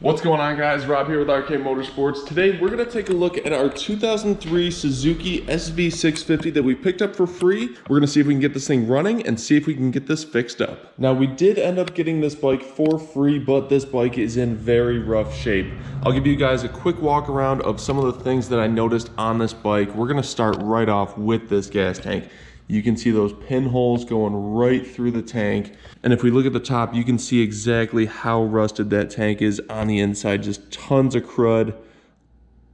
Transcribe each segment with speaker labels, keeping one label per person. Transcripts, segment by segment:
Speaker 1: What's going on, guys? Rob here with RK Motorsports. Today we're going to take a look at our 2003 Suzuki SV650 that we picked up for free. We're going to see if we can get this thing running and see if we can get this fixed up. Now, we did end up getting this bike for free, but this bike is in very rough shape. I'll give you guys a quick walk around of some of the things that I noticed on this bike. We're going to start right off with this gas tank. You can see those pinholes going right through the tank. And if we look at the top, you can see exactly how rusted that tank is on the inside. Just tons of crud,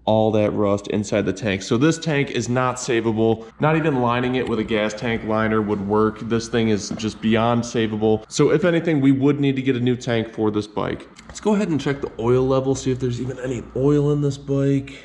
Speaker 1: all that rust inside the tank. So this tank is not savable. Not even lining it with a gas tank liner would work. This thing is just beyond savable. So if anything, we would need to get a new tank for this bike. Let's go ahead and check the oil level, see if there's even any oil in this bike.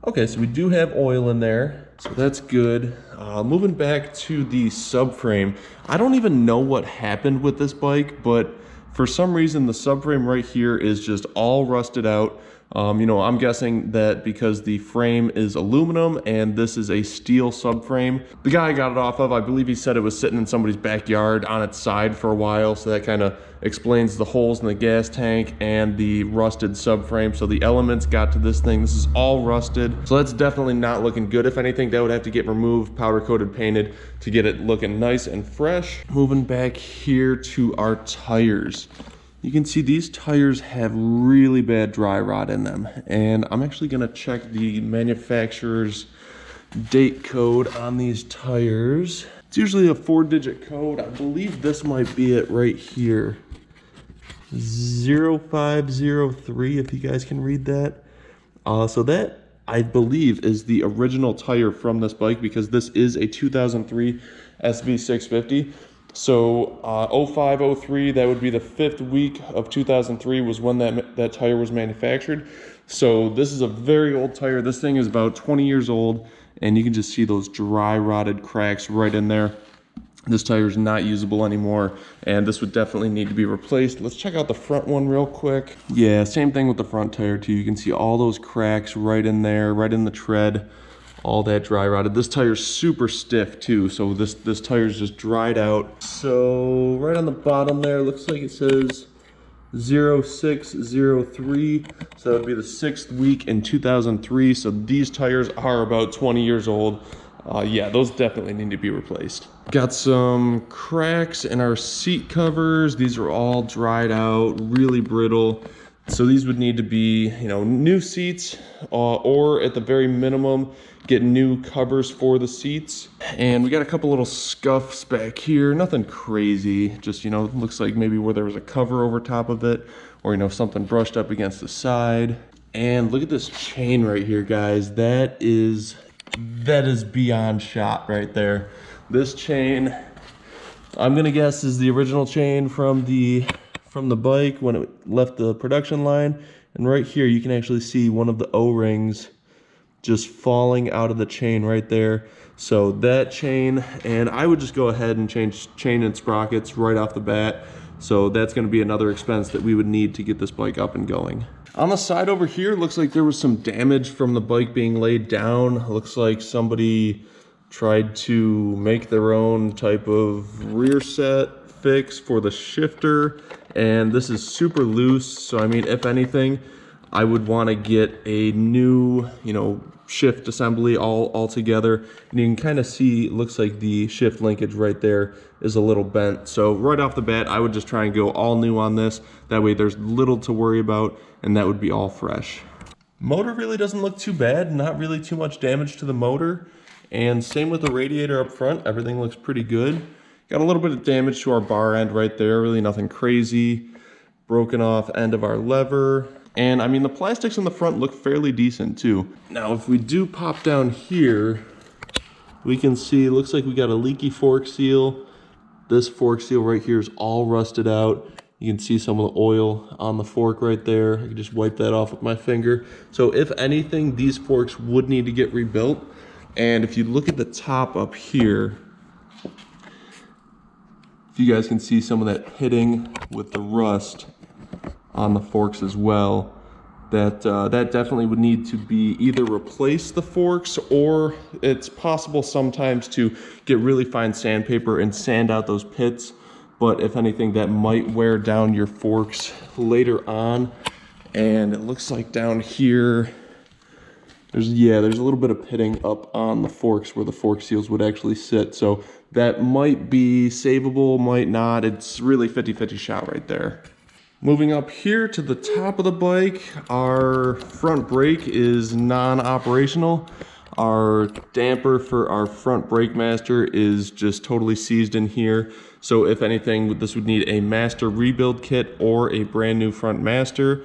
Speaker 1: Okay, so we do have oil in there, so that's good. Moving back to the subframe, I don't even know what happened with this bike, but for some reason the subframe right here is just all rusted out. You know, I'm guessing that because the frame is aluminum and this is a steel subframe. The guy I got it off of, I believe he said it was sitting in somebody's backyard on its side for a while, so that kind of explains the holes in the gas tank and the rusted subframe. So the elements got to this thing. This is all rusted, so that's definitely not looking good. If anything, that would have to get removed, powder coated, painted to get it looking nice and fresh. Moving back here to our tires. You can see these tires have really bad dry rot in them, and I'm actually going to check the manufacturer's date code on these tires. It's usually a 4-digit code. I believe this might be it right here. 0503, if you guys can read that. So that, I believe, is the original tire from this bike, because this is a 2003 SV650. So 0503, that would be the 5th week of 2003 was when that tire was manufactured. So this is a very old tire. This thing is about 20 years old, and you can just see those dry rotted cracks right in there. This tire is not usable anymore, and this would definitely need to be replaced. Let's check out the front one real quick. Yeah, same thing with the front tire too. You can see all those cracks right in there, right in the tread. All that dry rotted. This tire's super stiff too, so this tire's just dried out. So right on the bottom there, looks like it says 0603, so that would be the 6th week in 2003. So these tires are about 20 years old. Yeah, those definitely need to be replaced. Got some cracks in our seat covers. These are all dried out, really brittle. So these would need to be, you know, new seats, or at the very minimum, get new covers for the seats. And we got a couple little scuffs back here, nothing crazy, just, you know, looks like maybe where there was a cover over top of it, or, you know, something brushed up against the side. And look at this chain right here, guys. That is beyond shot right there. This chain, I'm gonna guess, is the original chain from the bike when it left the production line. And right here you can actually see one of the O-rings just falling out of the chain right there. So that chain, and I would just go ahead and change chain and sprockets right off the bat. So that's going to be another expense that we would need to get this bike up and going. On the side over here, looks like there was some damage from the bike being laid down. Looks like somebody tried to make their own type of rear set fix for the shifter, and this is super loose. So I mean, if anything, I would want to get a new, you know, shift assembly all together. And you can kind of see, it looks like the shift linkage right there is a little bent. So right off the bat, I would just try and go all new on this. That way there's little to worry about, and that would be all fresh. Motor really doesn't look too bad, not really too much damage to the motor. And same with the radiator up front, everything looks pretty good. Got a little bit of damage to our bar end right there, really nothing crazy. Broken off end of our lever. And I mean, the plastics in the front look fairly decent too. Now, if we do pop down here, we can see, it looks like we got a leaky fork seal. This fork seal right here is all rusted out. You can see some of the oil on the fork right there. I can just wipe that off with my finger. So if anything, these forks would need to get rebuilt. And if you look at the top up here, you guys can see some of that pitting with the rust on the forks as well. That definitely would need to be either replace the forks, or it's possible sometimes to get really fine sandpaper and sand out those pits but if anything, that might wear down your forks later on. And it looks like down here, there's a little bit of pitting up on the forks where the fork seals would actually sit. So that might be savable, might not. It's really 50-50 shot right there. Moving up here to the top of the bike, our front brake is non-operational. Our damper for our front brake master is just totally seized in here. So if anything, this would need a master rebuild kit or a brand new front master.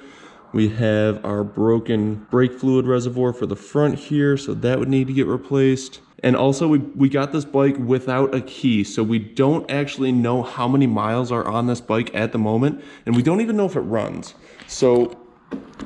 Speaker 1: We have our broken brake fluid reservoir for the front here, so that would need to get replaced. And also we got this bike without a key, so we don't actually know how many miles are on this bike at the moment, and we don't even know if it runs. So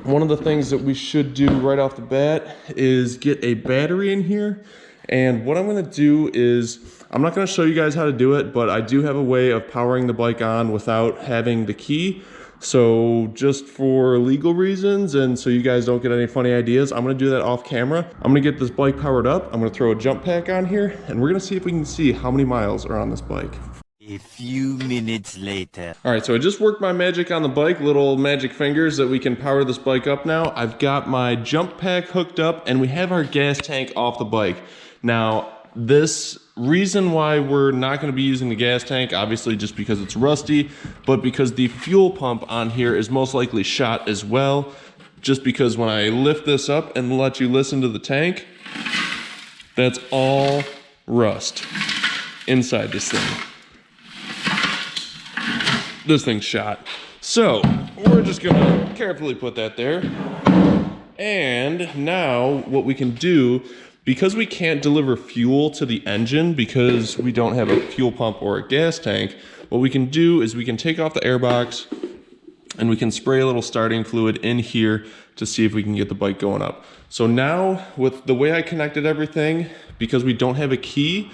Speaker 1: one of the things that we should do right off the bat is get a battery in here. And what I'm gonna do is, I'm not gonna show you guys how to do it, but I do have a way of powering the bike on without having the key. So just for legal reasons and so you guys don't get any funny ideas, I'm gonna do that off camera. I'm gonna get this bike powered up. I'm gonna throw a jump pack on here and we're gonna see if we can see how many miles are on this bike.
Speaker 2: A few minutes later.
Speaker 1: All right, so I just worked my magic on the bike, little magic fingers that we can power this bike up now. I've got my jump pack hooked up and we have our gas tank off the bike. Now, this reason why we're not going to be using the gas tank, obviously just because it's rusty, but because the fuel pump on here is most likely shot as well. Just because when I lift this up and let you listen to the tank, that's all rust inside this thing. This thing's shot. So we're just gonna carefully put that there. And now what we can do, because we can't deliver fuel to the engine because we don't have a fuel pump or a gas tank, what we can do is we can take off the airbox and we can spray a little starting fluid in here to see if we can get the bike going up. So now with the way I connected everything, because we don't have a key,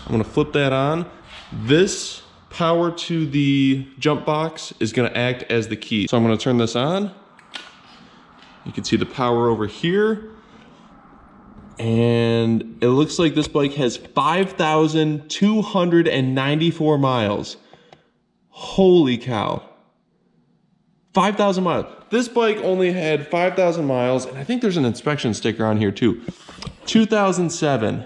Speaker 1: I'm gonna flip that on. This power to the jump box is gonna act as the key. So I'm gonna turn this on. You can see the power over here. And it looks like this bike has 5,294 miles. Holy cow. 5,000 miles. This bike only had 5,000 miles, and I think there's an inspection sticker on here too. 2007.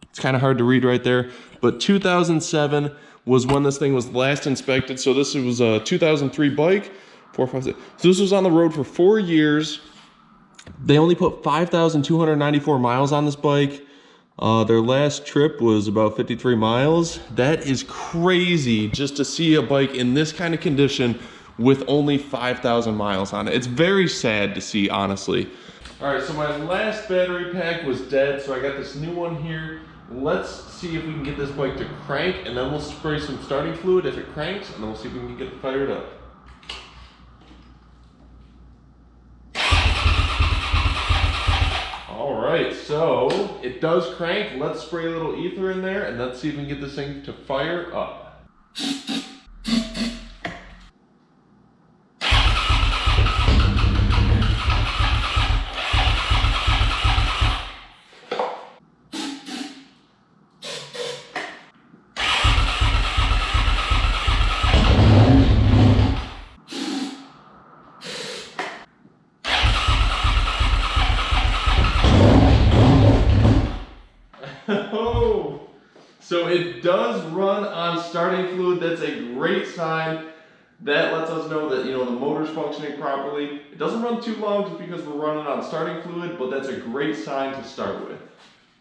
Speaker 1: It's kind of hard to read right there, but 2007 was when this thing was last inspected. So this was a 2003 bike, 4, 5, 6. So this was on the road for 4 years. They only put 5,294 miles on this bike. Their last trip was about 53 miles. That is crazy just to see a bike in this kind of condition with only 5,000 miles on it. It's very sad to see, honestly. All right, so my last battery pack was dead, so I got this new one here. Let's see if we can get this bike to crank, and then we'll spray some starting fluid if it cranks, and then we'll see if we can get it fired up. All right, so it does crank. Let's spray a little ether in there, and let's see if we can get this thing to fire up. Oh, so it does run on starting fluid. That's a great sign. That lets us know that, you know, the motor's functioning properly. It doesn't run too long just because we're running on starting fluid, but that's a great sign to start with.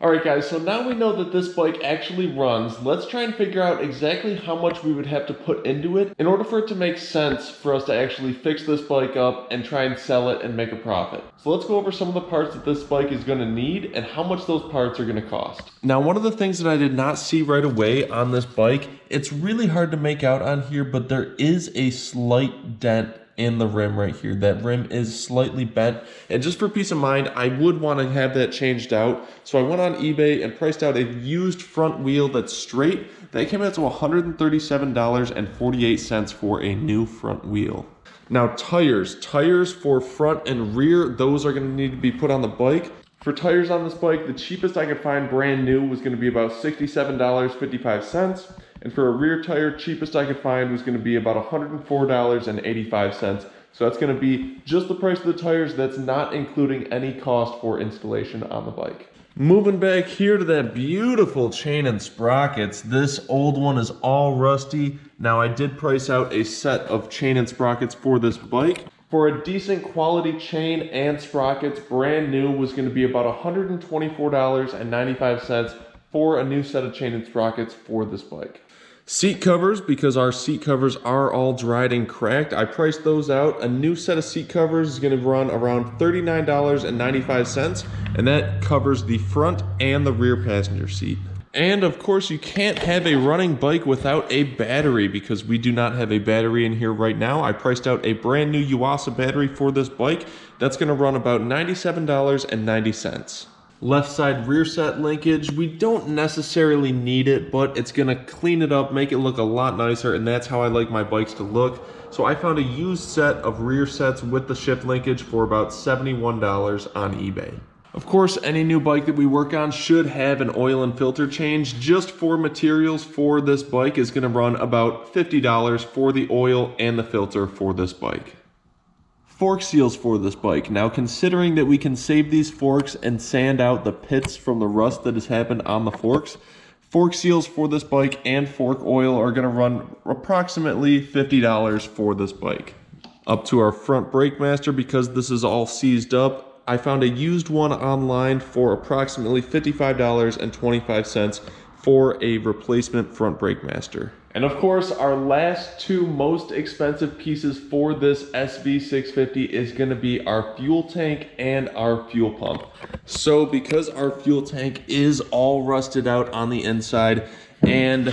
Speaker 1: All right, guys, so now we know that this bike actually runs. Let's try and figure out exactly how much we would have to put into it in order for it to make sense for us to actually fix this bike up and try and sell it and make a profit. So let's go over some of the parts that this bike is gonna need and how much those parts are gonna cost. Now, one of the things that I did not see right away on this bike, it's really hard to make out on here, but there is a slight dent in the rim right here. That rim is slightly bent, and just for peace of mind, I would want to have that changed out. So I went on eBay and priced out a used front wheel that's straight. That came out to $137.48 for a new front wheel. Now tires for front and rear, those are going to need to be put on the bike. For tires on this bike, the cheapest I could find brand new was going to be about $67.55. And for a rear tire, cheapest I could find was going to be about $104.85. So that's going to be just the price of the tires. That's not including any cost for installation on the bike. Moving back here to that beautiful chain and sprockets. This old one is all rusty. Now I did price out a set of chain and sprockets for this bike. For a decent quality chain and sprockets, brand new, was going to be about $124.95 for a new set of chain and sprockets for this bike. Seat covers, because our seat covers are all dried and cracked, I priced those out. A new set of seat covers is going to run around $39.95, and that covers the front and the rear passenger seat. And of course, you can't have a running bike without a battery, because we do not have a battery in here right now. I priced out a brand new Yuasa battery for this bike. That's going to run about $97.90. Left side rear set linkage, we don't necessarily need it, but it's gonna clean it up, make it look a lot nicer, and that's how I like my bikes to look. So I found a used set of rear sets with the shift linkage for about $71 on eBay. Of course, any new bike that we work on should have an oil and filter change. Just for materials for this bike is gonna run about $50 for the oil and the filter for this bike. Fork seals for this bike. Now, considering that we can save these forks and sand out the pits from the rust that has happened on the forks, fork seals for this bike and fork oil are going to run approximately $50 for this bike. Up to our front brake master, because this is all seized up, I found a used one online for approximately $55.25 for a replacement front brake master. And of course, our last two most expensive pieces for this SV650 is going to be our fuel tank and our fuel pump. So because our fuel tank is all rusted out on the inside, and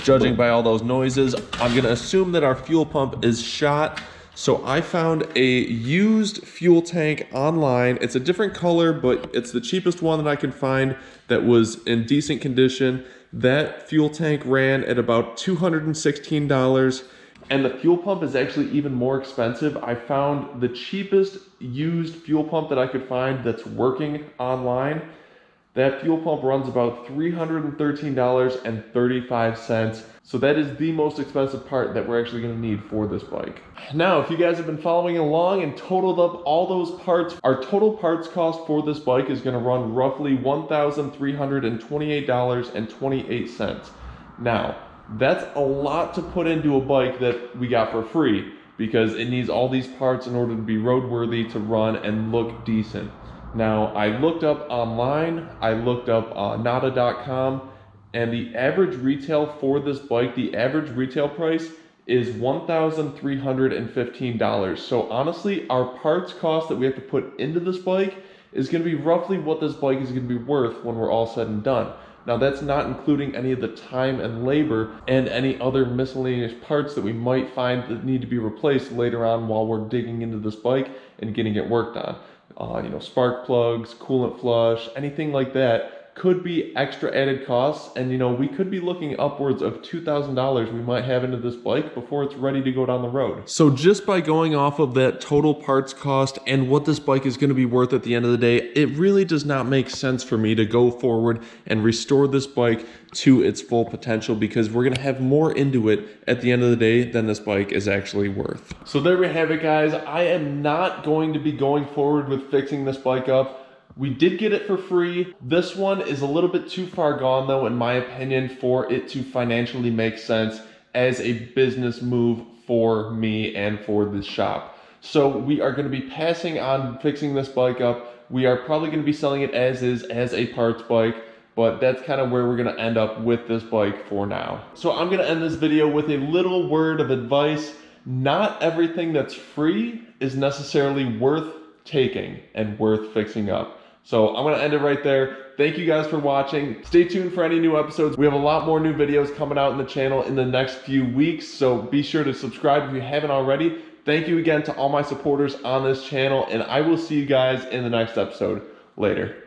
Speaker 1: judging by all those noises, I'm going to assume that our fuel pump is shot. So I found a used fuel tank online. It's a different color, but it's the cheapest one that I could find that was in decent condition. That fuel tank ran at about $216, and the fuel pump is actually even more expensive. I found the cheapest used fuel pump that I could find that's working online. That fuel pump runs about $313.35. So that is the most expensive part that we're actually going to need for this bike. Now, if you guys have been following along and totaled up all those parts, our total parts cost for this bike is going to run roughly $1,328.28. Now, that's a lot to put into a bike that we got for free, because it needs all these parts in order to be roadworthy, to run and look decent. Now, I looked up online, I looked up nada.com, and the average retail for this bike, the average retail price is $1,315. So honestly, our parts cost that we have to put into this bike is going to be roughly what this bike is going to be worth when we're all said and done. Now, that's not including any of the time and labor and any other miscellaneous parts that we might find that need to be replaced later on while we're digging into this bike and getting it worked on. Spark plugs, coolant flush, anything like that could be extra added costs, and we could be looking upwards of $2,000 we might have into this bike before it's ready to go down the road. So just by going off of that total parts cost and what this bike is going to be worth at the end of the day, it really does not make sense for me to go forward and restore this bike to its full potential, because we're going to have more into it at the end of the day than this bike is actually worth. So there we have it, guys. I am not going to be going forward with fixing this bike up. We did get it for free. This one is a little bit too far gone, though, in my opinion, for it to financially make sense as a business move for me and for this shop. So we are going to be passing on fixing this bike up. We are probably going to be selling it as is, as a parts bike, but that's kind of where we're going to end up with this bike for now. So I'm going to end this video with a little word of advice. Not everything that's free is necessarily worth taking and worth fixing up. So I'm going to end it right there. Thank you guys for watching. Stay tuned for any new episodes. We have a lot more new videos coming out in the channel in the next few weeks, so be sure to subscribe if you haven't already. Thank you again to all my supporters on this channel, and I will see you guys in the next episode. Later.